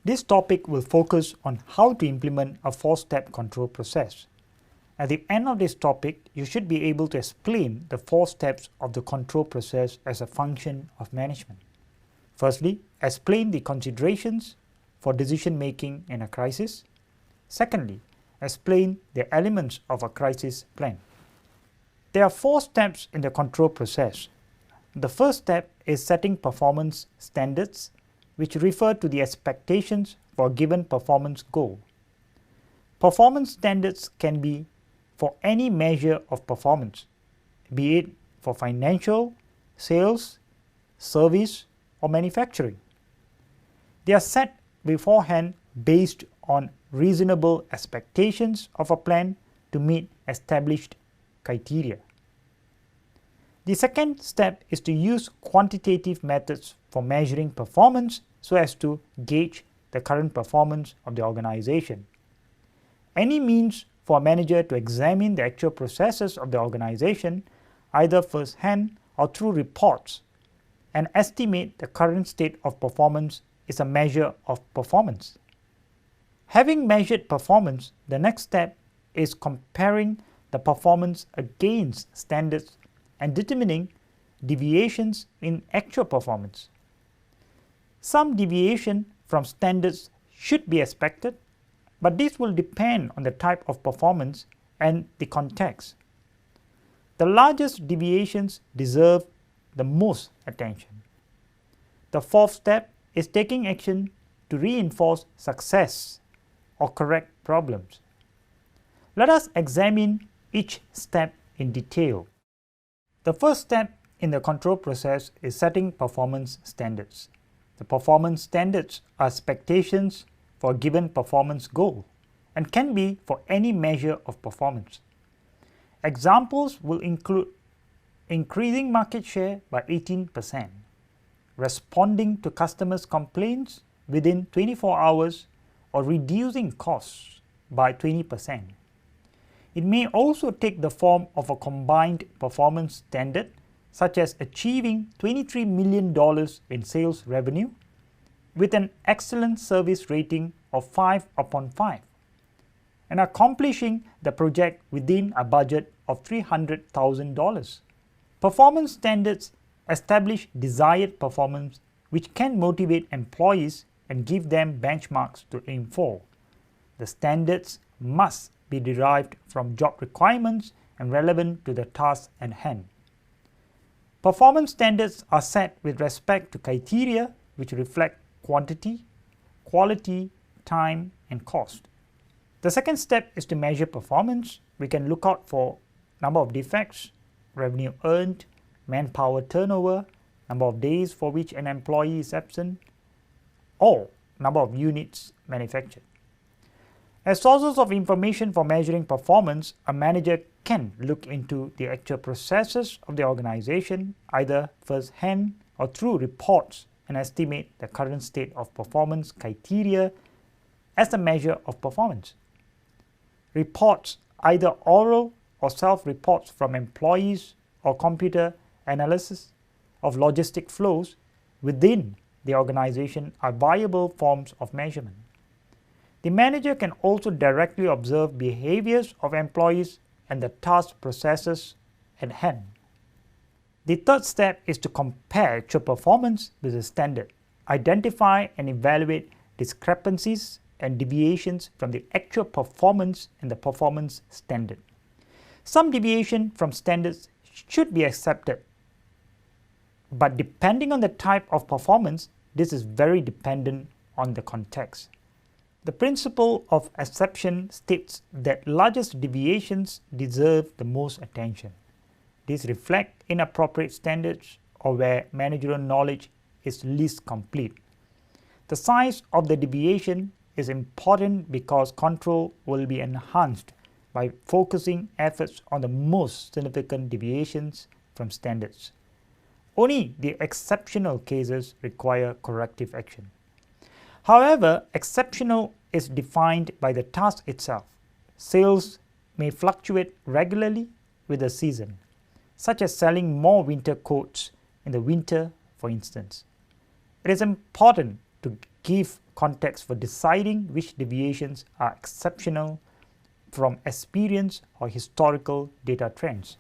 This topic will focus on how to implement a 4-step control process. At the end of this topic, you should be able to explain the 4 steps of the control process as a function of management. Firstly, explain the considerations for decision making in a crisis. Secondly, explain the elements of a crisis plan. There are 4 steps in the control process. The first step is setting performance standards, which refer to the expectations for a given performance goal. Performance standards can be for any measure of performance, be it for financial, sales, service, or manufacturing. They are set beforehand based on reasonable expectations of a plan to meet established criteria. The second step is to use quantitative methods for measuring performance so as to gauge the current performance of the organization. Any means for a manager to examine the actual processes of the organization, either first-hand or through reports, and estimate the current state of performance is a measure of performance. Having measured performance, the next step is comparing the performance against standards and determining deviations in actual performance. Some deviation from standards should be expected, but this will depend on the type of performance and the context. The largest deviations deserve the most attention. The 4th step is taking action to reinforce success or correct problems. Let us examine each step in detail. The first step in the control process is setting performance standards. The performance standards are expectations for a given performance goal and can be for any measure of performance. Examples will include increasing market share by 18%, responding to customers' complaints within 24 hours, or reducing costs by 20%. It may also take the form of a combined performance standard, such as achieving $23 million in sales revenue with an excellent service rating of 5 upon 5, and accomplishing the project within a budget of $300,000. Performance standards establish desired performance which can motivate employees and give them benchmarks to aim for. The standards must be derived from job requirements and relevant to the task at hand. Performance standards are set with respect to criteria which reflect quantity, quality, time, and cost. The second step is to measure performance. We can look out for number of defects, revenue earned, manpower turnover, number of days for which an employee is absent, or number of units manufactured. As sources of information for measuring performance, a manager can look into the actual processes of the organization, either first-hand or through reports, and estimate the current state of performance criteria as a measure of performance. Reports, either oral or self-reports from employees or computer analysis of logistic flows within the organization, are viable forms of measurement. The manager can also directly observe behaviors of employees and the task processes at hand. The third step is to compare actual performance with the standard, identify and evaluate discrepancies and deviations from the actual performance and the performance standard. Some deviation from standards should be accepted, but depending on the type of performance, this is very dependent on the context. The principle of exception states that largest deviations deserve the most attention. These reflect inappropriate standards or where managerial knowledge is least complete. The size of the deviation is important because control will be enhanced by focusing efforts on the most significant deviations from standards. Only the exceptional cases require corrective action. However, exceptional is defined by the task itself. Sales may fluctuate regularly with the season, such as selling more winter coats in the winter, for instance. It is important to give context for deciding which deviations are exceptional from experience or historical data trends.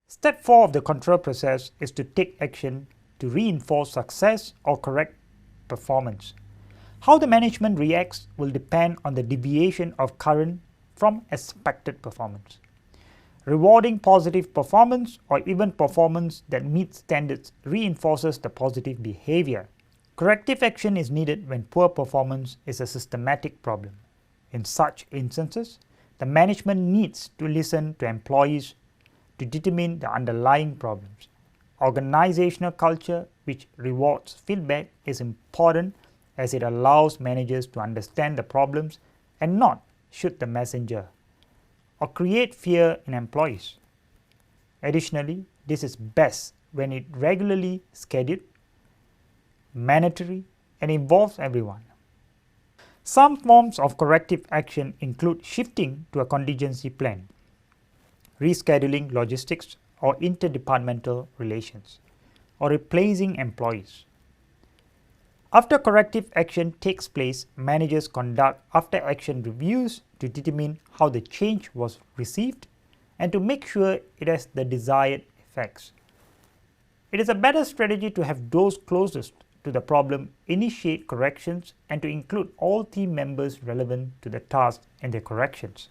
Step 4 of the control process is to take action to reinforce success or correct performance. How the management reacts will depend on the deviation of current from expected performance. Rewarding positive performance or even performance that meets standards reinforces the positive behavior. Corrective action is needed when poor performance is a systematic problem. In such instances, the management needs to listen to employees to determine the underlying problems. Organizational culture which rewards feedback is important as it allows managers to understand the problems and not shoot the messenger or create fear in employees. Additionally, this is best when it regularly scheduled, mandatory, and involves everyone. Some forms of corrective action include shifting to a contingency plan, rescheduling logistics or interdepartmental relations, or replacing employees. After corrective action takes place, managers conduct after-action reviews to determine how the change was received and to make sure it has the desired effects. It is a better strategy to have those closest to the problem initiate corrections and to include all team members relevant to the task and their corrections.